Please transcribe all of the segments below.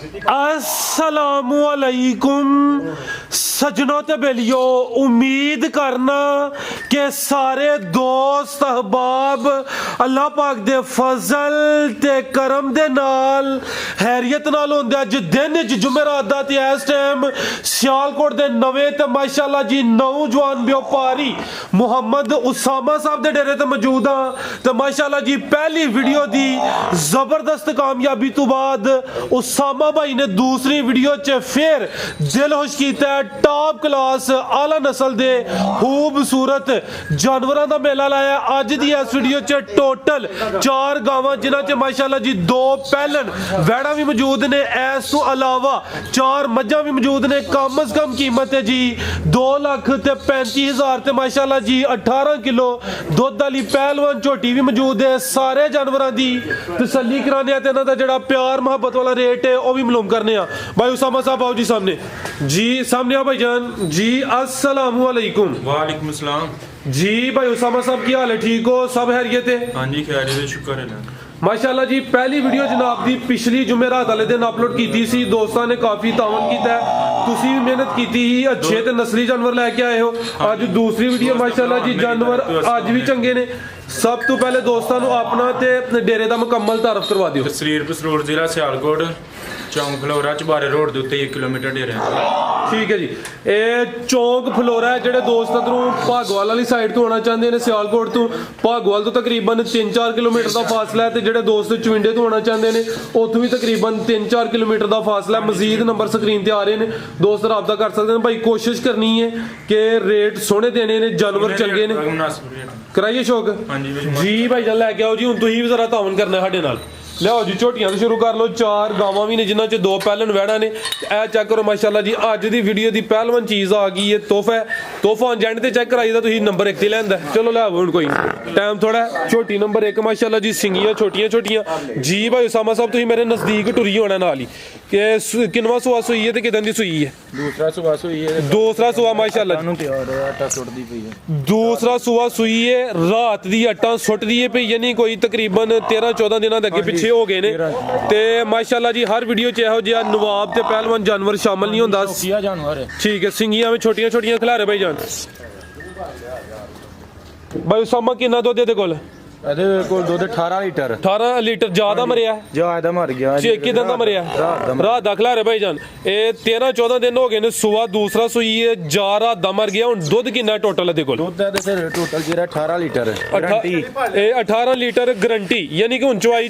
अस्सलामुअलैकुम सजनों ते बेलियो, उम्मीद करना कि सारे दोस्त अहबाब अल्लाह पाक दे फजल ते करम दे नाल हैरियत नाल होंदे। अज दिन जुमेरात दा ते इस टाइम सियालकोट दे नवे ते माशाअल्लाह जी नौजवान व्यापारी मुहम्मद उसामा साहब दे डेरे ते मौजूद हां। ते माशाअल्लाह जी पहली वीडियो दी जबरदस्त कामयाबी तो बाद उसामा भाई ने दूसरी वीडियो च फिर दिल खुश कीता है। टॉप क्लास आला नस्ल दे खूबसूरत जानवरों का मेला लाया। अज दी इस वीडियो च टोटल 4 गावां जिन्हां च माशाअल्लाह जी 2 पैलन वैड़ा भी मौजूद ने। इस तो अलावा 4 मज्जां भी मौजूद ने। कम अज कम कीमत है जी 2,35,000 ते माशाअल्लाह जी 18 किलो दुध वाली पहलवान झोटी भी मौजूद है। सारे जानवरों की तसल्ली कराने ते इन्हां दा जिहड़ा प्यार मोहब्बत वाला रेट है वह भी मालूम करने भाई उसामा साहब आओ जी सामने। जी सामने आओ भाईजान जी। अस्सलामु अलैकुम। वालेकुम सलाम जी भाई उसामा साहब की हाल है? ठीक हो? सब खैरियत है? हाँ जी खैरियत, शुक्र है। माशाअल्लाह जी पहली वीडियो जनाब दी पिछली जुमेरात वाले दिन अपलोड की सी। दोस्तों ने काफ़ी तावन किया है, तुसी भी मेहनत की ही, अच्छे ते नस्ली जानवर लैके आए हो। अज दूसरी वीडियो माशाअल्लाह जी जानवर अज भी चंगे ने। सब तो पहले दोस्तों अपना ते डेरे का मुकम्मल तारफ करवा दियो। तहसील पसरोड़ जिला सियालकोट चौंक फ्लोरा चबारे रोड के उत्ते 1 किलोमीटर डेरे। ठीक है जी। ये चौंक फ्लोरा है। जेडे दोस्त इधरों भागवाल वाली साइड तो आना चाहते हैं सियालकोट तो भागवाल तो तकरीबन 3-4 किलोमीटर का फासला है। तो जेडे दोस्त चुविंडे तो आना चाहते हैं उतों भी तकरीबन 3-4 किलोमीटर का फासला है। मजीद नंबर स्क्रीन पर आ रहे हैं, दोस्त रब्ता कर सकते हैं। भाई कोशिश करनी है कि रेट सोहने देने ने, जानवर चंगे ने। कराइए शौक जी भाई जान लैके आओ जी। हूँ तुम भी जरा तावन करना साढ़े नाल। लियाओ जी झोटियां तो शुरू कर लो। 4 गावां भी ने जिन्हां च 2 पैलन वैड़ा ने। ए चेक करो माशाअल्लाह जी अज दी वीडियो दी पहलवान चीज़ आ गई है। तोहफा है, तोहफा एंड ते चेक कराई दा तुसीं नंबर 1 ते लैंदा। चलो लियाओ हुण कोई टाइम थोड़ा। झोटी नंबर 1 माशाअल्लाह जी सिंगियां छोटियां छोटियां जी। भाई उसामा साहब तुसीं मेरे नज़दीक टुरी होना नाल ही कि किनवा सुआ सुई है ते किदां दी सुई है? दूसरा सुबह सुई है। दूसरा सुआ माशाअल्लाह दूसरा सुआ सुई है। रात दी आटा सुट दी है पई, यानी कोई तकरीबन 13-14 दिनों दे अगे पिछे हो गए ने। ते माशाअल्लाह जी हर वीडियो च इहो जिहा नवाब ते पहलवान जानवर शामिल नहीं होंदा। ठीक है। सिंगियां में छोटियां छोटियां खिलारे भाई जान। भाई उसामा किन्ना दुध दे कोल? ਇਹਦੇ ਕੋਲ ਦੁੱਧ 18 ਲੀਟਰ। 18 ਲੀਟਰ ਜ਼ਿਆਦਾ ਮਰਿਆ? ਜ਼ਿਆਦਾ ਮਰ ਗਿਆ ਜੀ। ਕਿਦਾਂ ਦਾ ਮਰਿਆ? ਰਾਤ ਦਾ ਖਿਲਾਰੇ ਭਾਈ ਜਾਨ। ਇਹ 13-14 ਦਿਨ ਹੋ ਗਏ ਨੇ। ਸੁਆ ਦੂਸਰਾ ਸੂਈ ਹੈ, ਜਾ ਰਾਤ ਦਾ ਮਰ ਗਿਆ। ਹੁਣ ਦੁੱਧ ਕਿੰਨਾ ਟੋਟਲ ਇਹਦੇ ਕੋਲ? ਦੁੱਧ ਇਹਦੇ ਫਿਰ ਟੋਟਲ ਜਿਹੜਾ 18 ਲੀਟਰ ਗਾਰੰਟੀ। ਇਹ 18 ਲੀਟਰ ਗਾਰੰਟੀ, ਯਾਨੀ ਕਿ ਹੁਣ ਚੁਆਈ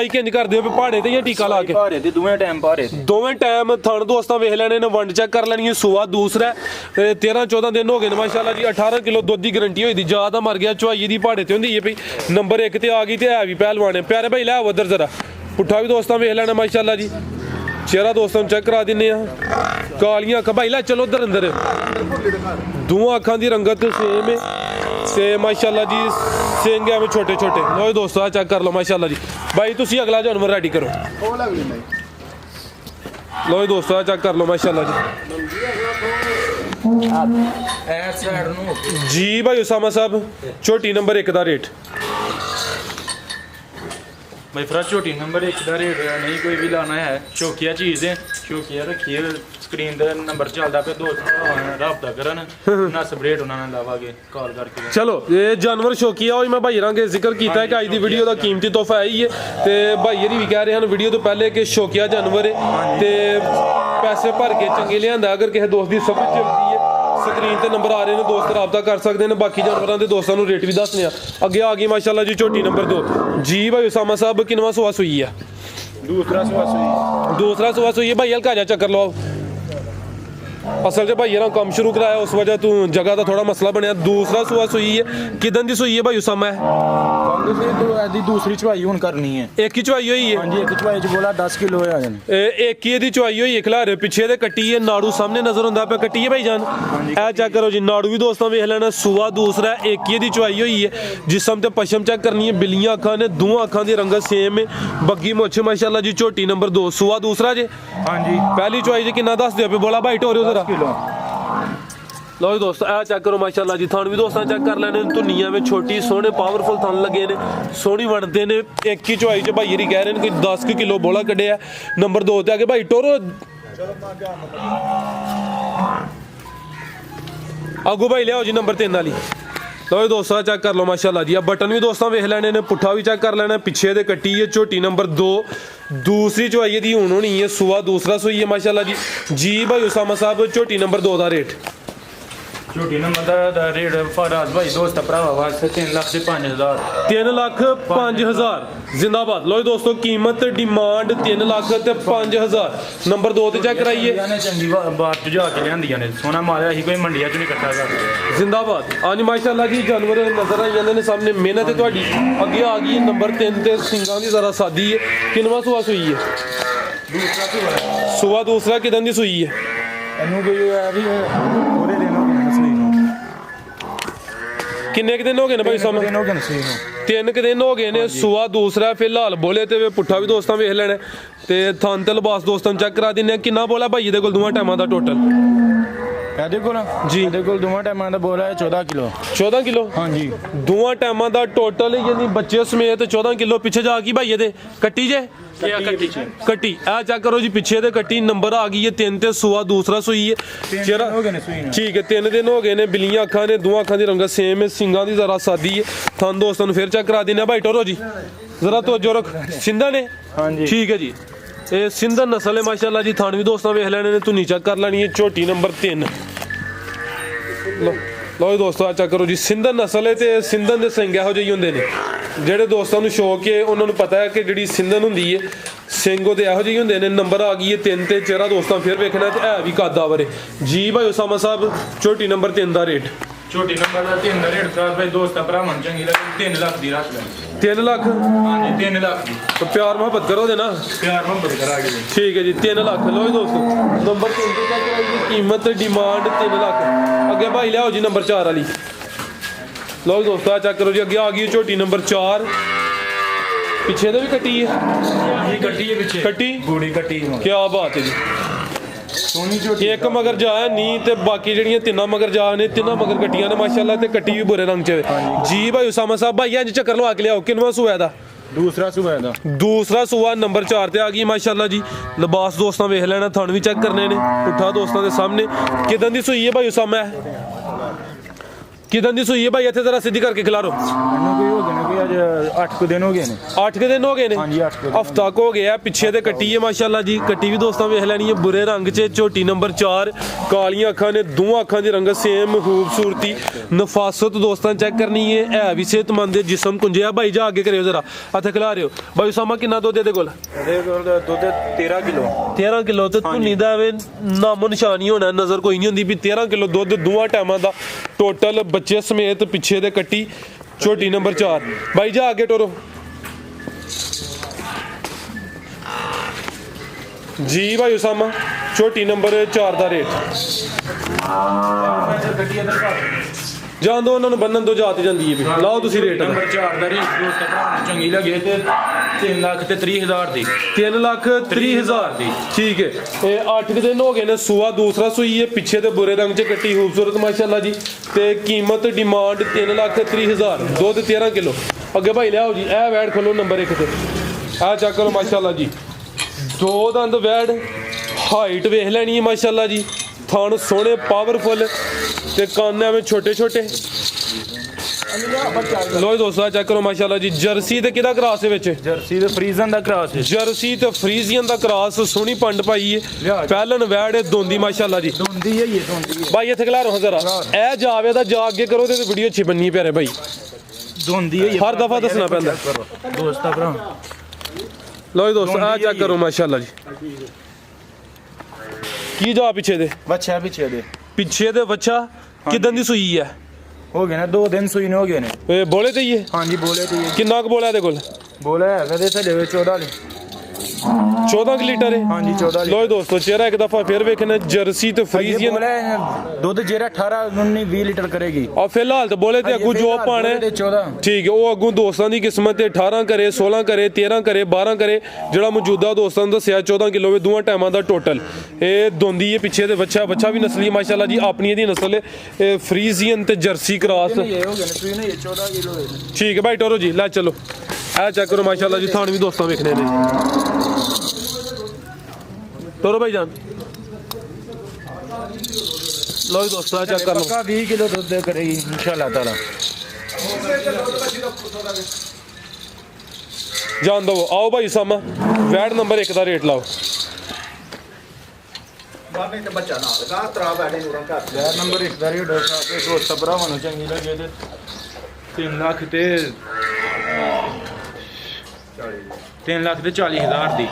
ਕਿੰਜ ਕਰਦੇ ਹੋ ਪਹਾੜੇ ਤੇ ਜਾਂ ਟੀਕਾ ਲਾ ਕੇ? ਭਾਰੇ ਤੇ ਦੋਵੇਂ ਟਾਈਮ ਭਾਰੇ, ਦੋਵੇਂ ਟਾਈਮ ਥਣ ਦੋਸਤਾਂ ਵੇਖ ਲੈਣੇ ਨੇ, ਵੰਡ ਚੈੱਕ ਕਰ ਲੈਣੀ ਹੈ। ਸੁਆ ਦੂਸਰਾ 13-14 ਦਿਨ ਹੋ ਗਏ ਨੇ ਮਾਸ਼ਾਅੱਲਾ ਜੀ। 18 ਕਿਲੋ ਦੁੱਧ ਦੀ ਗਾਰੰਟੀ ਹੋਈ ਦੀ। ਜ਼ਿਆਦਾ ਮਰ ਗਿਆ ਚੁਆਈ ਦੀ ਪਹਾੜੇ ਤੇ ਹੁੰਦੀ ਹੈ ਭਈ। ਨੰਬਰ 1 ਤੇ ਆ गई है भी पहलवान है प्यारे भाई। लै उधर जरा पुट्ठा भी दोस्तों वेख लेना माशाअल्लाह जी। चेहरा दोस्तों चेक करा दिने कालियां अखां भाई। लै चलो उधर अंदर। दोवां अखां दी रंगत सेम है ते माशाअल्लाह जी सिंग है छोटे छोटे। लो दोस्तों चेक कर लो माशाअल्लाह जी। भाई तुसी अगला जानवर रेडी करो। लो दोस्तों चेक कर लो माशाअल्लाह जी। जी भाई उसामा साहब छोटी नंबर 1 का रेट? भाई फ्रा छोटी नंबर 1 का रेट नहीं कोई भी लाना है। शौकिया चीज़ है, शौकिया रखिए। स्क्रीन का नंबर चलता पे, दोस्त रब्ता करन नस रेट उन्होंने लावांगे कॉल करके। चलो ये जानवर शौकिया हो। मैं भाई रंगे जिक्र किया है कि अज की वीडियो का कीमती तोहफा है ही है। तो भाई भी कह रहे हैं वीडियो तो पहले कि शौकिया जानवर है तो पैसे भर के चंगे लिया। अगर किसी दोस्त की समझ चलती है स्क्रीन ते नंबर आ रहे हैं, दोस्त रब्ता कर सकते हैं। बाकी जानवरों के दोस्तों को रेट भी दसने अगे आ गई माशाअल्लाह जी। झोटी नंबर 2 जी भाई उसामा साहब किनवा सुआ सुई है? दूसरा सुबह सुई। दूसरा सुआ सुई है भाई। हल्का जा चक्कर लो। असल से भाई काम शुरू कराया उस वजह तो जगह का थोड़ा मसला बनया। दूसरा सुआ सुई है। किदन दी सुई है भाई उसामा? दूसरी चुवाई हुन करनी है। एक ही चुवाई हुई है? हां जी एक चुवाई च बोला 10 किलो है। एक ही दी चुवाई हुई है। खिलारे पीछे दे कट्टी है, नाड़ू सामने नजर होंदा पे। कट्टी है भाई जान ए चेक करो जी। नाड़ू भी दोस्तों वेख लेना। सुआ दूसरा एक ही दी चुवाई हुई है। जिसम ते पशम चेक करनी है। बिल्लियां अखां ने, दोवां अखां दी रंगत सेम है। बग्गी मुछ माशाअल्लाह जी। झोटी नंबर 2 सुआ दूसरा जे। हां जी। पहली चुवाई जे कितना दस दियो पे बोला भाई टोरियो जरा। लो जी दोस्तों ए चेक करो माशाल्लाह जी थान भी दोस्तों चेक कर लेने धुनिया में छोटी सोहने पावरफुल थान लगे ने सोहनी बनते ने एक ही चौई च भाई कह रहे हैं कोई 10 किलो बोला कढ़िया नंबर 2 ते आगे भाई टोरो आगू भाई लियाओ जी नंबर 3 वाली लो जी दोस्तों चेक कर लो माशाल्लाह जी अब बटन भी दोस्तों वेख लेने ने पुट्ठा भी चेक कर लेना पिछे दे कट्टी है झोटी नंबर 2 दूसरी चौई दी हुण होनी है सुआ दूसरा सूई है माशाल्लाह जी भाई उसामा साहब झोटी नंबर 2 दा रेट छोटी नंबर दा रेट फराज भाई दोस्त भरावा वास्ते 3,05,000 3,05,000 जिंदाबाद लो जी दोस्तों कीमत डिमांड 3,05,000 नंबर 2 ते चेक कराइए याने चंगी बात तुझा के लियांदियां ने सोना माल ही कोई मंडिया च नहीं इकट्ठा करदे जिंदाबाद आज माशाल्लाह जी जानवर नजर आई जांदे ने सामने मेहनत है ਤੁਹਾਡੀ ਅੱਗੇ आ गई नंबर 3 ਤੇ ਸਿੰਘਾਂ ਦੀ ਜ਼ਰਾ ਸਾਦੀ ਹੈ ਕਿੰਨਵਾਂ ਸੂਆ ਸੂਈ ਹੈ दूसरा ਸੂਆ ਦੂਸਰਾ ਕਿਦਾਂ ਦੀ ਸੂਈ ਹੈ ਇਹਨੂੰ ਕੋਈ ਆ ਵੀ ਪੂਰੇ ਦਿਨ ਹੋ ਗਏ ਸੂਈ ਨੂੰ ਕਿੰਨੇ ਕੁ ਦਿਨ ਹੋ ਗਏ ਨੇ ਭਾਈ ਸਾਹਿਬ ਦਿਨ ਹੋ ਗਏ ਸੂਈ ਨੂੰ 3 ਕੁ ਦਿਨ ਹੋ ਗਏ ਨੇ ਸੂਆ ਦੂਸਰਾ ਫਿਲਹਾਲ ਬੋਲੇ ਤੇ ਪੁੱਠਾ ਵੀ ਦੋਸਤਾਂ ਵੇਖ ਲੈਣਾ ਤੇ ਥਾਂ ਤੇ ਲਿਬਾਸ ਦੋਸਤਾਂ ਚੈੱਕ ਕਰਾ ਦਿੰਨੇ ਆ ਕਿੰਨਾ ਬੋਲਾ ਭਾਈ ਦੇ ਕੋਲ ਦੋਵਾਂ ਟਾਈਮਾਂ ਦਾ ਟੋਟਲ ਇਹਦੇ ਕੋਲ ਜੀ ਇਹਦੇ ਕੋਲ ਦੋਵਾਂ ਟਾਈਮਾਂ ਦਾ ਬੋਲਾ ਹੈ 14 ਕਿਲੋ 14 ਕਿਲੋ ਹਾਂਜੀ ਦੋਵਾਂ ਟਾਈਮਾਂ ਦਾ ਟੋਟਲ ਯਾਨੀ ਬੱਚੇ ਸਮੇਤ 14 ਕਿਲੋ ਪਿੱਛੇ ਜਾ ਕੀ ਭਾਈ ਇਹਦੇ ਕੱਟੀ ਜੇ ਕੱਟੀ ਆ ਚੈੱਕ ਕਰੋ ਜੀ ਪਿੱਛੇ ਦੇ ਕੱਟੀ ਨੰਬਰ ਆ ਗਈ ਹੈ 3 ਤੇ ਸੂਆ ਦੂਸਰਾ ਸੂਈ ਹੈ ਚਿਹਰਾ ਹੋ ਗਏ ਨੇ ਸੂਈ ਨੂੰ ਠੀਕ ਹੈ 3 ਦਿਨ ਹੋ ਗਏ ਨੇ ਬਿੱਲੀਆਂ ਅੱਖਾਂ ਨੇ ਦੋਵਾਂ ਅੱਖਾਂ ਦੀ ਰੰਗਤ ਸੇਮ ਹੈ ਸਿੰਘਾਂ ਦੀ ਜ਼ਰਾ ਸਾਦੀ ਹੈ ਤੁਹਾਨੂੰ ਦੋਸਤਾਂ ਨੂੰ ਫਿਰ ਚੈੱਕ ਕਰਾ ਦਿੰਨੇ ਆ ਭਾਈ ਟੋਰੋ ਜੀ ਜ਼ਰਾ ਤੋਜੋ ਰੱਖ ਸਿੰਧਾ ਨੇ ਹਾਂਜੀ ਠੀਕ ਹੈ ਜੀ ਇਹ ਸਿੰਧਾ ਨਸਲ ਹੈ ਮਾਸ਼ਾਅੱਲਾ ਜੀ ਥਾਣ ਵੀ ਦੋਸਤਾਂ ਵੇਖ ਲੈਣੇ ਨੇ ਧੁਨੀ ਚੈੱਕ ਕਰ ਲੈਣੀ ਹੈ ਝੋਟੀ ਨੰਬਰ 3 ਲੋ ਜੀ ਦੋਸਤੋ ਆ ਚੈੱਕ ਕਰੋ ਜੀ ਸਿੰਧਨ ਨਸਲ ਹੈ ਤੇ ਸਿੰਧਨ ਦੇ ਸਿੰਘ ਇਹੋ ਜਿਹੇ ਹੁੰਦੇ ਨੇ ਜਿਹੜੇ ਦੋਸਤਾਂ ਨੂੰ ਸ਼ੌਕ ਹੈ ਉਹਨਾਂ ਨੂੰ ਪਤਾ ਹੈ ਕਿ ਜਿਹੜੀ ਸਿੰਧਨ ਹੁੰਦੀ ਹੈ ਸਿੰਘ ਉਹਦੇ ਇਹੋ ਜਿਹੇ ਹੁੰਦੇ ਨੇ ਨੰਬਰ ਆ ਗਈ ਹੈ 3 ਤੇ ਚਿਹਰਾ ਦੋਸਤਾਂ ਫਿਰ ਵੇਖਣਾ ਤੇ ਇਹ ਵੀ ਕਾਦਾਵਰ ਹੈ ਜੀ ਭਾਈ ਉਸਾਮਾ ਸਾਹਿਬ ਝੋਟੀ ਨੰਬਰ 3 ਦਾ ਰੇਟ ਛੋਟੀ ਨੰਬਰ ਦਾ 3 ਦਾ ਰੇਟ ਫਰਾਜ ਭਾਈ ਦੋਸਤ ਭਰਾ ਮਨ ਚੰਗੀ ਲੱਗੀ 3 ਲੱਖ ਦੀ ਰੱਖ ਲੈ 3 ਲੱਖ ਹਾਂਜੀ 3 ਲੱਖ ਦੀ तो प्यार मोहब्बत करो देना ਪਿਆਰ ਮੁਹੱਬਤ ਕਰਾਂਗੇ ਜੀ ठीक है जी 3 लाख लो जी दोस्तों नंबर 3 ਤੇ ਚੈੱਕ ਕਰਾਈ ਜੀ कीमत डिमांड 3 ਲੱਖ ਅੱਗੇ ਭਾਈ ਲਿਆਓ ਜੀ ਨੰਬਰ 4 ਵਾਲੀ ਲਓ ਜੀ ਦੋਸਤੋ ਆ ਚੈੱਕ ਕਰੋ ਜੀ ਅੱਗੇ ਆ ਗਈ ਝੋਟੀ ਨੰਬਰ 4 ਪਿੱਛੇ ਦੇ ਵੀ ਕੱਟੀ ਹੈ ਇਹ ਗੱਡੀ ਹੈ ਪਿੱਛੇ ਕੱਟੀ ਗੂੜੀ ਕੱਟੀ ਕੀ ਬਾਤ ਹੈ ਜੀ ਸੋਨੀ ਝੋਟੀ ਇੱਕ ਮਗਰ ਜਾ ਨਹੀਂ ਤੇ ਬਾਕੀ ਜਿਹੜੀਆਂ ਤਿੰਨਾਂ ਮਗਰ ਜਾ ਨੇ ਤਿੰਨਾਂ ਮਗਰ ਕੱਟੀਆਂ ਨੇ ਮਾਸ਼ਾਅੱਲਾ ਤੇ ਕੱਟੀ ਵੀ ਬੁਰੇ ਰੰਗ 'ਚ ਹੈ ਜੀ ਭਾਈ ਉਸਾਮਾ ਸਾਹਿਬ ਭਾਈ ਅੱਜ ਚੱਕਰ ਲਵਾ ਕੇ ਲਿਆਓ ਕਿੰਨਵਾਂ ਸੂਆ ਦਾ ਦੂਸਰਾ ਸੂਆ ਦਾ ਦੂਸਰਾ ਸੂਆ ਨੰਬਰ 4 ਤੇ ਆ ਗਈ ਮਾਸ਼ਾਅੱਲਾ ਜੀ ਲਿਬਾਸ ਦੋਸਤਾਂ ਵੇਖ ਲੈਣਾ ਥਣ ਵੀ ਚੈੱਕ ਕਰਨੇ ਨੇ ਪੁੱਠਾ ਦੋਸਤਾਂ ਦੇ ਸਾਹਮਣੇ ਕਿਦਾਂ ਦੀ ਸੂਈ ਹੈ ਭਾਈ ਉਸਾਮਾ ਕਿਦਾਂ ਦੀ ਸੂਈ ਹੈ ਭਾਈ ਇੱਥੇ ਜ਼ਰਾ ਸਿੱਧੀ ਕਰਕੇ ਖਿਲਾਰੋ ਮੈਨੂੰ ਕੋਈ ਹੋ ਗਏ ਨੇ ਕੋਈ ਅੱਜ 8 ਕੁ ਦਿਨ ਹੋ ਗਏ ਨੇ 8 ਕੁ ਦਿਨ ਹੋ ਗਏ ਨੇ ਹਾਂਜੀ 8 ਕੁ ਦਿਨ ਹਫਤਾ ਕੁ ਹੋ ਗਿਆ ਪਿੱਛੇ ਤੇ ਕੱਟੀ ਹੈ ਮਾਸ਼ਾਅੱਲਾ ਜੀ ਕੱਟੀ ਵੀ ਦੋਸਤਾਂ ਵੇਖ ਲੈਣੀ ਹੈ ਬੁਰੇ ਰੰਗ 'ਚ ਝੋਟੀ ਨੰਬਰ 4 ਕਾਲੀਆਂ ਅੱਖਾਂ ਨੇ ਦੋਵਾਂ ਅੱਖਾਂ ਦੀ ਰੰਗਤ ਸੇਮ ਖੂਬਸੂਰਤੀ ਨਫਾਸਤ ਦੋਸਤਾਂ ਚੈੱਕ ਕਰਨੀ ਹੈ ਵੀ ਸਿਹਤਮੰਦ ਹੈ ਜਿਸਮ ਕੁੰਜਿਆ ਭਾਈ ਜਾ ਅੱਗੇ ਕਰਿਓ ਜ਼ਰਾ ਹੱਥ ਖਿਲਾ ਰਿਓ ਭਾਈ ਉਸਾਮਾ ਕਿੰਨਾ ਦੁੱਧ ਇਹਦੇ ਕੋਲ ਇਹਦੇ ਕੋਲ ਦੁੱਧ 13 ਕਿਲੋ 13 ਕਿਲੋ ਤੇ ਧੁੰਨੀ ਦਾ ਐਵੇਂ ਨਾਮੋ ਨਿਸ਼ਾਨੀ ਹੋਣਾ ਨਜ਼ਰ ਕੋਈ ਨਹੀਂ ਹੁੰਦੀ ਵੀ 13 ਕਿਲੋ ਦੁੱਧ ਦੋਵਾਂ ਟਾਈਮਾਂ ਦਾ ਟੋਟਲ ਬੱਚੇ ਸਮੇਤ ਪਿੱਛੇ ਦੇ ਕੱਟੀ ਝੋਟੀ ਨੰਬਰ 4 ਭਾਈ ਜਾ ਅੱਗੇ ਟੋਰੋ ਜੀ ਭਾਈ ਉਸਾਮਾ ਝੋਟੀ ਨੰਬਰ 4 ਦਾ ਰੇਟ ਜਾਣ ਦੋ ਉਹਨਾਂ ਨੂੰ ਬੰਨਣ ਤੋਂ ਜਾਤ ਜਾਂਦੀ ਹੈ ਵੀ ਲਾਓ ਤੁਸੀਂ ਰੇਟ ਨੰਬਰ 4 ਦਾ ਰੇਟ ਦੋਸਤ ਭਰਾ ਨੂੰ ਚੰਗੀ ਲੱਗੇ ਤੇ 3 ਲੱਖ ਤੇ 30,000 ਦੀ 3,30,000 ਦੀ ਠੀਕ ਹੈ ਇਹ 8 ਦਿਨ ਹੋ ਗਏ ਨੇ ਸੂਆ ਦੂਸਰਾ ਸੂਈ ਹੈ ਪਿੱਛੇ ਤੇ ਬੁਰੇ ਰੰਗ 'ਚ ਕੱਟੀ ਖੂਬਸੂਰਤ ਮਾਸ਼ਾਅੱਲਾ ਜੀ ਤੇ ਕੀਮਤ ਡਿਮਾਂਡ 3,30,000 ਦੁੱਧ 13 ਕਿਲੋ ਅੱਗੇ ਭਾਈ ਲਿਆਓ ਜੀ ਇਹ ਵੈੜ ਖੋਲੋ ਨੰਬਰ 1 ਤੇ ਆ ਚੱਕ ਲਓ ਮਾਸ਼ਾਅੱਲਾ ਜੀ 2 ਦੰਦ ਵੈੜ ਹਾਈਟ ਵੇਖ ਲੈਣੀ ਹੈ ਮਾਸ਼ਾਅੱਲਾ ਜੀ ਥਣ ਸੋਹਣੇ ਪਾਵਰਫੁਲ ਤੇ ਕੰਨ ਐਵੇਂ ਛੋਟੇ ਛੋਟੇ ਲੋ ਦੋਸਤੋ ਚੈੱਕ ਕਰੋ ਮਾਸ਼ਾਅੱਲਾ ਜੀ ਜਰਸੀ ਤੇ ਕਿਹਦਾ ਕਰਾਸ ਹੈ ਵਿੱਚ ਜਰਸੀ ਤੇ ਫਰੀਜ਼ਨ ਦਾ ਕਰਾਸ ਹੈ ਜਰਸੀ ਤੇ ਫਰੀਜ਼ੀਅਨ ਦਾ ਕਰਾਸ ਸੋਹਣੀ ਪੰਡ ਪਾਈ ਹੈ ਪਹਿਲਨ ਵੈੜ ਹੈ ਦੋਂਦੀ ਮਾਸ਼ਾਅੱਲਾ ਜੀ ਦੋਂਦੀ ਹੈ ਇਹ ਦੋਂਦੀ ਹੈ ਭਾਈ ਇੱਥੇ ਖਿਲਾਰੋ ਜ਼ਰਾ ਇਹ ਜਾਵੇ ਤਾਂ ਜਾ ਅੱਗੇ ਕਰੋ ਤੇ ਵੀਡੀਓ ਅੱਛੀ ਬੰਨੀ ਪਿਆਰੇ ਭਾਈ ਦੋਂਦੀ ਹੈ ਹਰ ਦਫਾ ਦੱਸਣਾ ਪੈਂਦਾ ਦੋਸਤਾਂ ਭਰਾ ਲੋ ਜੀ ਦੋਸਤੋ ਆ ਚੈੱਕ ਕਰੋ ਮਾਸ਼ਾਅੱਲਾ ਜੀ ਕੀ ਜਾ ਪਿੱਛੇ ਦੇ ਬੱਚਾ ਪਿੱਛੇ ਦੇ ਬੱਚਾ ਕਿਦਾਂ ਦੀ ਸੂਈ ਹੈ ਹੋ ਗਏ ਨੇ 2 ਦਿਨ ਸੂਈ ਨੇ ਹੋ ਗਏ ਨੇ ਇਹ ਬੋਲੇ ਤੇ ਹੀ ਹੈ ਹਾਂਜੀ ਬੋਲੇ ਤੇ ਕਿੰਨਾ ਕੁ ਬੋਲਿਆ ਇਹਦੇ ਕੋਲ ਬੋਲੇ ਹੈਗਾ ਤੇ ਸਾਡੇ ਵਿੱਚ 14 14 ਲੀਟਰ ਹੈ। ਹਾਂਜੀ 14 ਲੋ ਦੋਸਤੋ ਚਿਹਰਾ ਇੱਕ ਦਫਾ ਫਿਰ ਵੇਖਣਾ ਜਰਸੀ ਤੇ ਫਰੀਜ਼ੀਅਨ ਦੁੱਧ ਜਿਹੜਾ 18 19 20 ਲੀਟਰ ਕਰੇਗੀ ਆ ਫਿਲਹਾਲ ਤਾਂ ਬੋਲੇ ਤੇ ਅੱਗੂ ਜੋ ਪਾਣਾ ਹੈ 14 ਠੀਕ ਹੈ ਉਹ ਅੱਗੂ ਦੋਸਤਾਂ ਦੀ ਕਿਸਮਤ ਤੇ 18 ਕਰੇ 16 ਕਰੇ 13 ਕਰੇ 12 ਕਰੇ ਜਿਹੜਾ ਮੌਜੂਦਾ ਦੋਸਤਾਂ ਨੂੰ ਦੱਸਿਆ 14 ਕਿਲੋ ਵੇ ਦੋਵਾਂ ਟਾਈਮਾਂ ਦਾ ਟੋਟਲ ਇਹ ਦੋਂਦੀ ਹੈ ਪਿੱਛੇ ਤੇ ਬੱਚਾ ਵੀ ਨਸਲੀ ਮਾਸ਼ਾਅੱਲਾ ਜੀ ਆਪਣੀ ਇਹਦੀ ਨਸਲ ਹੈ ਇਹ ਫਰੀਜ਼ੀਅਨ ਤੇ ਜਰਸੀ ਕ੍ਰਾਸ ਇਹ ਹੋ ਗਏ ਨੇ ਸੂਈ ਨੇ 14 ਕਿਲੋ ਹੈ ਠੀਕ ਹੈ ਭਾਈ ਟੋਰੋ ਜੀ ਲੈ ਚਲੋ ਇਹ ਚੈੱਕ ਕਰੋ ਮਾਸ਼ਾਅੱਲਾ ਜੀ ਥਾਣ ਵੀ ਦੋਸਤਾਂ ਵੇਖਣੇ ਨੇ ਟੋਰੋ ਭਾਈ ਜਾਨ ਲੋ ਦੋਸਤੋ ਚੈੱਕ ਕਰ ਲਓ ਪੱਕਾ 20 ਕਿਲੋ ਦੁੱਧ ਕਰੇਗੀ ਇਨਸ਼ਾਅੱਲਾ ਤਾਲਾ ਜਾਨ ਦੋ ਆਓ ਭਾਈ ਸਾਮਾ ਵੈਟ ਨੰਬਰ 1 ਦਾ ਰੇਟ ਲਾਓ ਬਾਬੇ ਤੇ ਬੱਚਾ ਨਾ ਲਗਾ ਤਰਾ ਬੈਠੇ ਨੂਰਾਂ ਘਰ ਯਾਰ ਨੰਬਰ 1 ਦਾ ਰੇਟ ਸਾਡੇ ਦੋਸਤ ਭਰਾਵਾਂ ਨੂੰ ਚੰਗੀ ਲੱਗੇ ਤੇ 3 ਲੱਖ ਤੇ 3,40,000 ਦੀ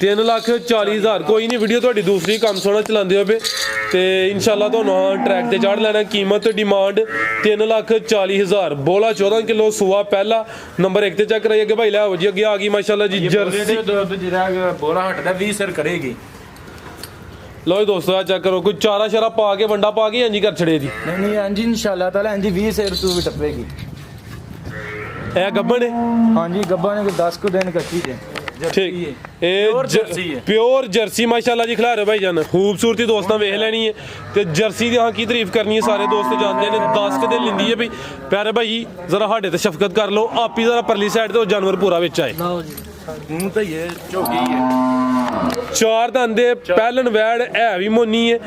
3,40,000 ਕੋਈ ਨਹੀਂ ਵੀਡੀਓ ਤੁਹਾਡੀ ਦੂਸਰੀ ਕੰਮ ਸੋਹਣਾ ਚਲਾਉਂਦੇ ਹੋਵੇ ਤੇ ਇਨਸ਼ਾਅੱਲਾ ਤੁਹਾਨੂੰ ਟਰੈਕ ਤੇ ਚੜ੍ਹ ਲੈਣਾ ਕੀਮਤ ਡਿਮਾਂਡ 3,40,000 ਬੋਲਾ 14 ਕਿਲੋ ਸੂਆ ਪਹਿਲਾ ਨੰਬਰ 1 ਤੇ ਚੈੱਕ ਕਰਾਈ ਅੱਗੇ ਭਾਈ ਲੈ ਆਓ ਜੀ ਅੱਗੇ ਆ ਗਈ ਮਾਸ਼ਾਅੱਲਾ ਜੀ ਜਰਸੀ ਦੁੱਧ ਜਿਹੜਾ ਬੋਲਾ ਹਟਦਾ 20 ਸਿਰ ਕਰੇਗੀ ਲੋ ਦੋਸਤੋ ਆ ਚੈੱਕ ਕਰੋ ਕੋਈ ਚਾਰਾ ਸ਼ਰਾ ਪਾ ਕੇ ਵੰਡਾ ਪਾ ਕੇ ਇੰਜੀ ਕਰ ਛੜੇ ਜੀ ਨਹੀਂ ਹਾਂਜੀ ਇਨਸ਼ਾਅੱਲਾ ਤਾਲਾ ਹਾਂਜੀ 20 ਸਿਰ ਤੂੰ ਵੀ ਟੱਪੇਗੀ ਇਹ ਗੱਬਣ ਹੈ ਹਾਂਜੀ ਗੱਬਾ ਨੇ 10 ਕੁ ਦਿਨ ਕੱਚੀ ਜੇ ਠੀਕ ਇਹ ਪਿਓਰ ਜਰਸੀ ਮਾਸ਼ਾਅੱਲਾ ਜੀ ਖਿਲਾ ਰਹੇ ਭਾਈ ਜਾਨ ਖੂਬਸੂਰਤੀ ਦੋਸਤਾਂ ਵੇਖ ਲੈਣੀ ਹੈ ਤੇ ਜਰਸੀ ਦੀ ਹਾਂ ਕੀ ਤਾਰੀਫ ਕਰਨੀ ਹੈ ਸਾਰੇ ਦੋਸਤ ਜਾਣਦੇ ਨੇ 10 ਕੁ ਦਿਨ ਲਿੰਦੀ ਹੈ ਵੀ ਪਿਆਰੇ ਭਾਈ ਜ਼ਰਾ ਸਾਡੇ ਤੇ ਸ਼ਫਕਤ ਕਰ ਲਓ ਆਪੀ ਜ਼ਰਾ ਪਰਲੀ ਸਾਈਡ ਤੇ ਉਹ ਜਾਨਵਰ ਪੂਰਾ ਵਿੱਚ ਆਏ ਮੂੰਹ ਤੇ ਇਹ ਝੋਗੀ ਹੈ ਚਾਰ ਦੰਦੇ ਪਹਿਲਣ ਵੈੜ ਹੈ ਵੀ ਮੋਨੀ ਹੈ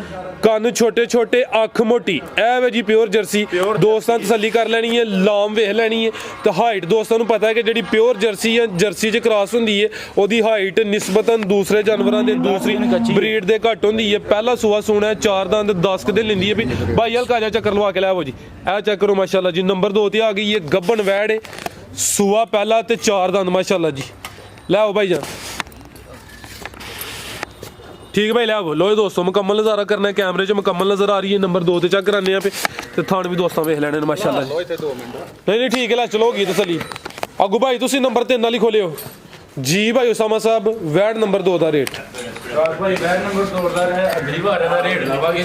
ਕੰਨ ਛੋਟੇ ਛੋਟੇ ਅੱਖ ਮੋਟੀ ਐ ਵੇ ਜੀ ਪਿਓਰ ਜਰਸੀ ਦੋਸਤਾਂ ਤਸੱਲੀ ਕਰ ਲੈਣੀ ਹੈ ਲਾਮ ਵੇਖ ਲੈਣੀ ਹੈ ਤੇ ਹਾਈਟ ਦੋਸਤਾਂ ਨੂੰ ਪਤਾ ਹੈ ਕਿ ਜਿਹੜੀ ਪਿਓਰ ਜਰਸੀ ਹੈ ਜਰਸੀ 'ਚ ਕ੍ਰਾਸ ਹੁੰਦੀ ਹੈ ਉਹਦੀ ਹਾਈਟ ਨਿਸਬਤਨ ਦੂਸਰੇ ਜਾਨਵਰਾਂ ਦੇ ਦੂਸਰੀ ਬਰੀਡ ਦੇ ਘੱਟ ਹੁੰਦੀ ਹੈ ਪਹਿਲਾ ਸੂਆ ਸੂਣਾ ਹੈ ਚਾਰ ਦੰਦ 10 ਕੁ ਦਿਨ ਲੈਂਦੀ ਹੈ ਵੀ ਭਾਈ ਹਲਕਾ ਜਿਹਾ ਚੱਕਰ ਲਵਾ ਕੇ ਲੈ ਆਵੋ ਜੀ ਇਹ ਚੈੱਕ ਕਰੋ ਮਾਸ਼ਾਅੱਲਾ ਜੀ ਨੰਬਰ 2 ਤੇ ਆ ਗਈ ਹੈ ਗੱਬਨ ਵੈੜ ਹੈ ਸੂਆ ਪਹਿਲਾ ਤੇ ਚਾਰ ਦੰਦ ਮਾਸ਼ਾਅੱਲਾ ਜੀ ਲੈ आओ भाई जान ठीक है भाई ले आओ लो दोस्तों मुकम्मल नज़ारा करना है कैमरे च मुकम्मल नज़र आ रही है नंबर 2 ते चेक कराने पे ते थान भी दोस्तों वेख लेने माशाल्लाह जी नहीं ठीक है ला चलो होगी तसली अगू भाई तुसी नंबर 3 वाली खोलियो जी भाई उसामा साहब वैड नंबर 2 ਦਾ ਰੇਟ भाई वैड नंबर 2 ਦਾ ਹੈ ਅਗਲੀ ਵਾਰ ਦਾ ਰੇਟ ਲਾਵਾਂਗੇ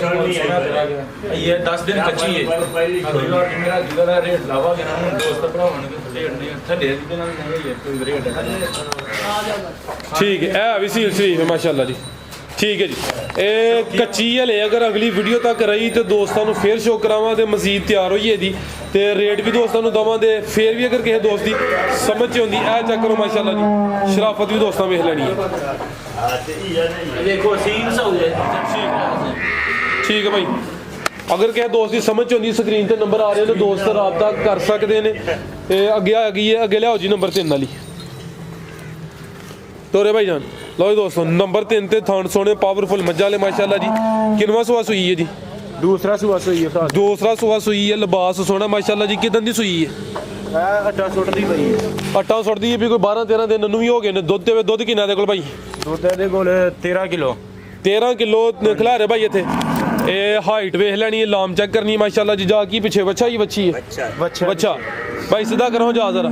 ਇਹ 10 ਦਿਨ ਕੱਚੀ ਹੈ ਅਗਲੀ ਵਾਰ ਮੇਰਾ ਜ਼ਿਲ੍ਹਾ ਦਾ ਰੇਟ ਲਾਵਾਂਗੇ ਨਾ ਦੋਸਤ ਭਰਾਵਾਂ ਨੂੰ ਰੇਟ ਨਹੀਂ ਥੱਲੇ ਦੇ ਨਾਲ ਨਹੀਂ ਹੈ ਕੋਈ ਰੇਟ ठीक है ए भी सील सही है माशाल्लाह जी ठीक है जी ਇਹ ਕੱਚੀ ਹਲੇ ਅਗਰ ਅਗਲੀ ਵੀਡੀਓ ਤੱਕ ਰਹੀ ਤੇ ਦੋਸਤਾਂ ਨੂੰ ਫੇਰ ਸ਼ੋ ਕਰਾਵਾਂ ਤੇ ਮਜ਼ੀਦ ਤਿਆਰ ਹੋਈ ਇਹਦੀ ਤੇ ਰੇਟ ਵੀ ਦੋਸਤਾਂ ਨੂੰ ਦਵਾਂਗੇ ਫੇਰ ਵੀ ਅਗਰ ਕਿਸੇ ਦੋਸਤ ਦੀ ਸਮਝ ਚ ਆਉਂਦੀ ਇਹ ਚੈੱਕ ਕਰੋ ਮਾਸ਼ਾਅੱਲਾ ਜੀ ਸ਼ਰਾਫਤ ਵੀ ਦੋਸਤਾਂ ਵੇਖ ਲੈਣੀ ਹੈ ਦੇਖੋ ਸੀਨ ਸਹੂ ਹੈ ਠੀਕ ਹੈ ਭਾਈ ਅਗਰ ਕਿਸੇ ਦੋਸਤ ਦੀ ਸਮਝ ਚ ਆਉਂਦੀ ਸਕਰੀਨ ਤੇ ਨੰਬਰ ਆ ਰਹੇ ਨੇ ਦੋਸਤ ਰਾਬਤਾ ਕਰ ਸਕਦੇ ਨੇ ਤੇ ਅੱਗੇ ਆ ਗਈ ਹੈ ਅੱਗੇ ਲਿਆਓ ਜੀ ਨੰਬਰ 3 ਵਾਲੀ ਤੋਰੇ ਭਾਈ ਜਾਨ ਲਓ ਦੋਸਤੋ ਨੰਬਰ 3 ਤੇ ਥਾਣ ਸੋਹਣੇ ਪਾਵਰਫੁਲ ਮੱਝਾਂ ਵਾਲੇ ਮਾਸ਼ਾਅੱਲਾ ਜੀ ਕਿੰਨਵਾਂ ਸੂਆ ਸੂਈ ਹੈ ਜੀ दूसरा सुबह सोई है ਦੂਸਰਾ ਸੂਆ ਸੂਈ ਹੈ ਲਿਬਾਸ ਸੋਹਣਾ ਮਾਸ਼ਾਅੱਲਾ ਜੀ ਕਿਦਾਂ ਦੀ ਸੂਈ ਹੈ ਅੱਟਾ ਸੁੱਟਦੀ ਪਈ ਆਟਾ ਸੁੱਟਦੀ ਹੈ ਵੀ ਕੋਈ 12 13 ਦਿਨ ਨੂੰ ਵੀ ਹੋ ਗਏ ਨੇ ਦੁੱਧ ਤੇ ਦੁੱਧ ਕਿੰਨਾ ਦੇ ਕੋਲ ਭਾਈ ਦੁੱਧ ਦੇ ਕੋਲ 13 ਕਿਲੋ 13 ਕਿਲੋ ਖਿਲਾ ਰਹੇ ਭਾਈ ਇੱਥੇ ਇਹ ਹਾਈਟ ਵੇਖ ਲੈਣੀ ਹੈ ਲਾਮ ਚੈੱਕ ਕਰਨੀ ਮਾਸ਼ਾਅੱਲਾ ਜੀ ਜਾ ਕੀ ਪਿੱਛੇ ਬੱਚਾ ਹੀ ਬੱਚੀ ਹੈ ਬੱਚਾ ਭਾਈ ਸਿੱਧਾ ਕਰੋ ਜਾ ਜ਼ਰਾ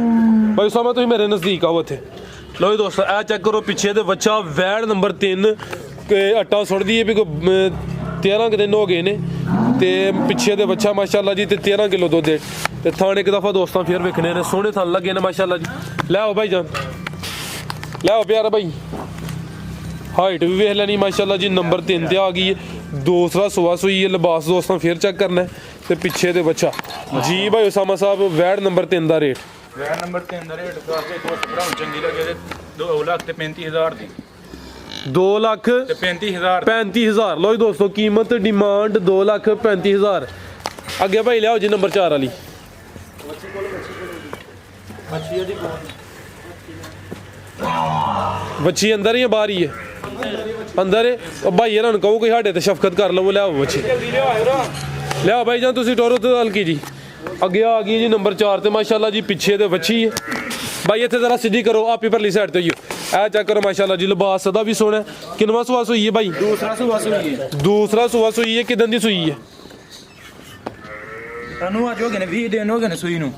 ਭਾਈ ਸਾਹਮਣੇ ਤੁਸੀਂ ਮੇਰੇ ਨਜ਼ਦੀਕ ਆਓ ਇੱਥੇ ਲੋ ਦੋਸਤੋ ਇਹ ਚੈੱਕ ਕਰੋ ਪਿੱਛੇ ਤੇ ਬੱਚਾ ਵੈੜ ਨੰਬਰ 3 ਆਟਾ ਸੁੱਟਦੀ ਹੈ ਵੀ ਕੋਈ 13 ਕੁ ਦਿਨ ਹੋ ਗਏ ਨੇ ਤੇ ਪਿੱਛੇ ਦੇ ਬੱਚਾ ਮਾਸ਼ਾਅੱਲਾ ਜੀ ਤੇ 13 ਕਿਲੋ ਦੁੱਧ ਦੇ ਤੇ ਥਾਣ ਇੱਕ ਦਫਾ ਦੋਸਤਾਂ ਫੇਰ ਵੇਖਣੇ ਨੇ ਸੋਹਣੇ ਥਣ ਲੱਗੇ ਨੇ ਮਾਸ਼ਾਅੱਲਾ ਜੀ ਲੈ ਆਓ ਭਾਈ ਜਾਨ ਲੈ ਆਓ ਪਿਆਰਾ ਭਾਈ ਹਾਈਟ ਵੀ ਵੇਖ ਲੈਣੀ ਮਾਸ਼ਾਅੱਲਾ ਜੀ ਨੰਬਰ 3 ਤੇ ਆ ਗਈ ਹੈ ਦੂਸਰਾ ਸੂਆ ਸੂਈ ਹੈ ਲਿਬਾਸ ਦੋਸਤਾਂ ਫੇਰ ਚੈੱਕ ਕਰਨਾ ਤੇ ਪਿੱਛੇ ਦੇ ਬੱਚਾ ਜੀ ਭਾਈ ਉਸਾਮਾ ਸਾਹਿਬ ਵੈੜ ਨੰਬਰ 3 ਦਾ ਰੇਟ ਵੈਡ ਨੰਬਰ 3 ਦਾ ਰੇਟ ਕਾਫੀ ਦੋਸਤ ਭਰਾਵਾਂ ਚੰਗੀ ਲੱਗੇ ਤੇ 2,35,000 ਦੀ 2,35,000 35,000 ਲੋ ਜੀ ਦੋਸਤੋ ਕੀਮਤ ਡਿਮਾਂਡ 2,35,000 ਅੱਗੇ ਭਾਈ ਲਿਆਓ ਜੀ ਨੰਬਰ 4 ਵਾਲੀ ਬੱਚੀ ਅੰਦਰ ਹੀ ਹੈ ਬਾਹਰ ਹੀ ਹੈ ਅੰਦਰ ਹੈ ਉਹ ਭਾਈ ਇਹਨਾਂ ਨੂੰ ਕਹੋ ਕੋਈ ਸਾਡੇ ਤੇ ਸ਼ਫਕਤ ਕਰ ਲਵੋ ਲਿਆਓ ਬੱਚੀ ਲਿਆਓ ਭਾਈ ਜਾਨ ਤੁਸੀਂ ਟੋਰੋ ਤੇ ਹਲਕੀ ਜੀ ਅੱਗੇ ਆ ਗਈ ਜੀ ਨੰਬਰ 4 ਤੇ ਮਾਸ਼ਾਅੱਲਾ ਜੀ ਪਿੱਛੇ ਤੇ ਬੱਚੀ ਹੈ ਭਾਈ ਇੱਥੇ ਜ਼ਰਾ ਸਿੱਧੀ ਕਰੋ ਆਪੀ ਪਰਲੀ ਸਾਈਡ ਤੇ ਇਹ ਚੈੱਕ ਕਰੋ ਮਾਸ਼ਾਅੱਲਾ ਜੀ ਲਿਬਾਸ ਦਾ ਵੀ ਸੋਹਣਾ ਕਿੰਨਵਾਂ ਸੂਆ ਸੂਈ ਹੈ ਭਾਈ ਦੂਸਰਾ ਸੁਬਹ ਸੂਈ ਹੈ ਦੂਸਰਾ ਸੂਆ ਸੂਈ ਹੈ ਕਿਦਾਂ ਦੀ ਸੂਈ ਹੈ ਤੁਹਾਨੂੰ ਅੱਜ ਹੋ ਗਏ ਨੇ 20 ਦਿਨ ਹੋ ਗਏ ਨੇ ਸੂਈ ਨੂੰ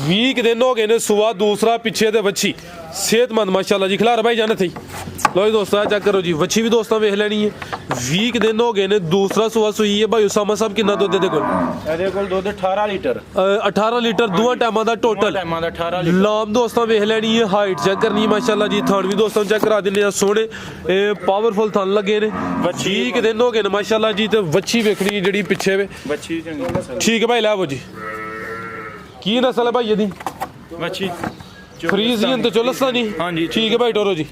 20 ਦਿਨ ਹੋ ਗਏ ਨੇ ਸੂਆ ਦੂਸਰਾ ਪਿੱਛੇ ਤੇ ਬੱਚੀ ਸਿਹਤਮੰਦ ਮਾਸ਼ਾਅੱਲਾ ਜੀ ਖਿਲਾਰ ਭਾਈ ਜਾਨ ਇੱਥੇ ਲੋ ਜੀ ਦੋਸਤੋ ਚੈੱਕ ਕਰੋ ਜੀ ਵੱਛੀ ਵੀ ਦੋਸਤਾਂ ਵੇਖ ਲੈਣੀ ਹੈ 20 ਕੁ ਦਿਨ ਹੋ ਗਏ ਨੇ ਦੂਸਰਾ ਸੂਆ ਸੂਈ ਹੈ ਭਾਈ ਉਸਾਮਾ ਸਾਹਿਬ ਕਿੰਨਾ ਦੁੱਧ ਇਹਦੇ ਕੋਲ ਇਹਦੇ ਕੋਲ ਦੁੱਧ 18 ਲੀਟਰ 18 ਲੀਟਰ ਦੋਵਾਂ ਟਾਈਮਾਂ ਦਾ ਟੋਟਲ ਟਾਈਮਾਂ ਦਾ 18 ਲੀਟਰ ਲਾਮ ਦੋਸਤਾਂ ਵੇਖ ਲੈਣੀ ਹੈ ਹਾਈਟ ਚੈੱਕ ਕਰਨੀ ਹੈ ਮਾਸ਼ਾਅੱਲਾ ਜੀ ਥਣ ਵੀ ਦੋਸਤਾਂ ਨੂੰ ਚੈੱਕ ਕਰਾ ਦਿੰਦੇ ਆ ਸੋਹਣੇ ਪਾਵਰਫੁਲ ਥਣ ਲੱਗੇ ਨੇ 20 ਕੁ ਦਿਨ ਹੋ ਗਏ ਨੇ ਮਾਸ਼ਾਅੱਲਾ ਜੀ ਤੇ ਵੱਛੀ ਵੇਖਣੀ ਜਿਹੜੀ ਪਿੱਛੇ ਵੇ ਬੱਚੀ ਚੰਗੀ ਨਸਲ ਠੀਕ ਹੈ ਭਾਈ ਲੈ ਆਵੋ ਜੀ ਕੀ ਨਸਲ ਹੈ ਭਾਈ ਇਹਦੀ ਬੱਚੀ ਫਰੀਜ਼ੀਅਨ ਤੇ ਚੋਲਸਤਾਨੀ ਹਾਂਜੀ ਠੀਕ ਹੈ ਭਾਈ ਟੋਰੋ ਜੀ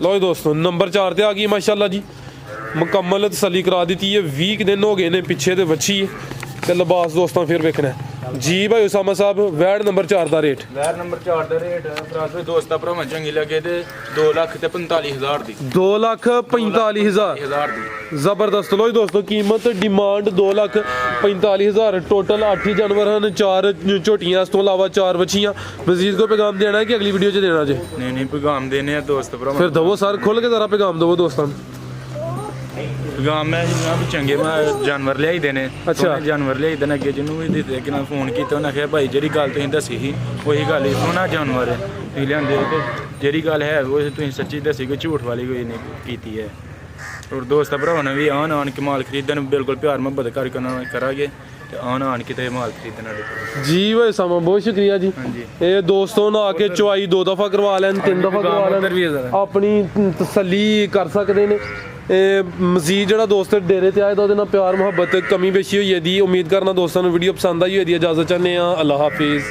ਲੋ ਜੀ ਦੋਸਤੋ ਨੰਬਰ 4 ਤੇ ਆ ਗਈ ਮਾਸ਼ਾਅੱਲਾ ਜੀ ਮੁਕੰਮਲ ਤਸੱਲੀ ਕਰਾ ਦਿੱਤੀ ਹੈ 20 ਕੁ ਦਿਨ ਹੋ ਗਏ ਨੇ ਪਿੱਛੇ ਤੇ ਵੱਛੀ ਤੇ ਲਿਬਾਸ ਦੋਸਤਾਂ ਫਿਰ ਵੇਖਣਾ ਜੀ ਭਾਈ ਉਸਾਮਾ ਸਾਹਿਬ ਵੈੜ ਨੰਬਰ 4 ਦਾ ਰੇਟ ਵੈਰ ਨੰਬਰ 4 ਦਾ ਰੇਟ ਫਰਾਸ ਦੋਸਤਾਂ ਭਰਾਵਾਂ ਚੰਗੀ ਲੱਗੇ ਤੇ 2,45,000 ਦੀ 2,45,000 ਦੀ ਜ਼ਬਰਦਸਤ ਲੋ ਜੀ ਦੋਸਤੋ ਕੀਮਤ ਡਿਮਾਂਡ 2,45,000 ਟੋਟਲ 8 ਜਾਨਵਰ ਹਨ 4 ਝੋਟੀਆਂ ਇਸ ਤੋਂ ਇਲਾਵਾ 4 ਵੱਛੀਆਂ ਮਜ਼ੀਦ ਕੋਈ ਪੈਗਾਮ ਦੇਣਾ ਹੈ ਕਿ ਅਗਲੀ ਵੀਡੀਓ 'ਚ ਦੇਣਾ ਜੇ ਨਹੀਂ ਪੈਗਾਮ ਦੇਣੇ ਆ ਦੋਸਤ ਭਰਾਵਾਂ ਫਿਰ ਦਵੋ ਸਰ ਖੁੱਲ ਕੇ ਜ਼ਰਾ ਪੈਗਾਮ ਦਵੋ ਦੋਸਤਾਂ ਨੂੰ ਪੈਗਾਮ ਮੈਂ ਜਿੰਨਾ ਵੀ ਚੰਗੇ ਮੈਂ ਜਾਨਵਰ ਲਿਆਈ ਦੇ ਨੇ ਅੱਛਾ। ਸੋਹਣੇ ਜਾਨਵਰ ਲਿਆਈ ਦੇ ਨੇ ਅੱਗੇ ਜਿਹਨੂੰ ਵੀ ਦਿੱਤੇ ਕਿ ਨਾ ਫੋਨ ਕੀਤਾ ਉਹਨਾਂ ਕਿਹਾ ਭਾਈ ਜਿਹੜੀ ਗੱਲ ਤੁਸੀਂ ਦੱਸੀ ਸੀ ਉਹੀ ਗੱਲ ਹੀ ਸੋਹਣਾ ਜਾਨਵਰ ਹੈ ਤੁਸੀਂ ਲਿਆਂਦੇ ਹੋ ਤੇ ਜਿਹੜੀ ਗੱਲ ਹੈ ਉਹ ਤੁਸੀਂ ਸੱਚੀ ਦੱਸੀ ਕੋਈ ਝੂਠ ਵਾਲੀ ਕੋਈ ਨਹੀਂ ਕੀਤੀ ਹੈ ਔਰ ਦੋਸਤ ਭਰਾਵਾਂ ਨੇ ਵੀ ਆਣ ਕੇ ਮਾਲ ਖਰੀਦਣ ਬਿਲਕੁਲ ਪਿਆਰ ਮੁਹੱਬਤ ਕਰਕੇ ਉਹਨਾਂ ਨਾਲ ਕਰਾਂਗੇ ਤੇ ਆਣ ਕੇ ਤੇ ਮਾਲ ਖਰੀਦਣ ਵਾਲੇ ਜੀ ਭਾਈ ਸਮਾਂ ਬਹੁਤ ਸ਼ੁਕਰੀਆ ਜੀ ਹਾਂਜੀ ਇਹ ਦੋਸਤੋਂ ਨਾ ਆ ਕੇ ਚੁਆਈ 2 ਦਫਾ ਕਰਵਾ ਲੈਣ 3 ਦਫਾ ਕਰਵਾ ਉੱਧਰ ਵੀ ਹੈ ਲੈਣ ਜ਼ਰਾ। ਆਪਣੀ ਤਸੱਲੀ ਕਰ ਸਕਦੇ ਨੇ ਇਹ ਮਜ਼ੀਦ ਜਿਹੜਾ ਦੋਸਤ ਡੇਰੇ ਤੇ ਆਏ ਤਾਂ ਉਹਦੇ ਨਾਲ ਪਿਆਰ ਮੁਹੱਬਤ ਕਮੀ ਬੇਸ਼ੀ ਹੋਈ ਹੈ ਦੀ ਉਮੀਦ ਕਰਨਾ ਦੋਸਤਾਂ ਨੂੰ ਵੀਡੀਓ ਪਸੰਦ ਆਈ ਹੋਈ ਦੀ ਇਜਾਜ਼ਤ ਚਾਹੁੰਦੇ ਆ ਅੱਲਾਹ ਹਾਫਿਜ਼।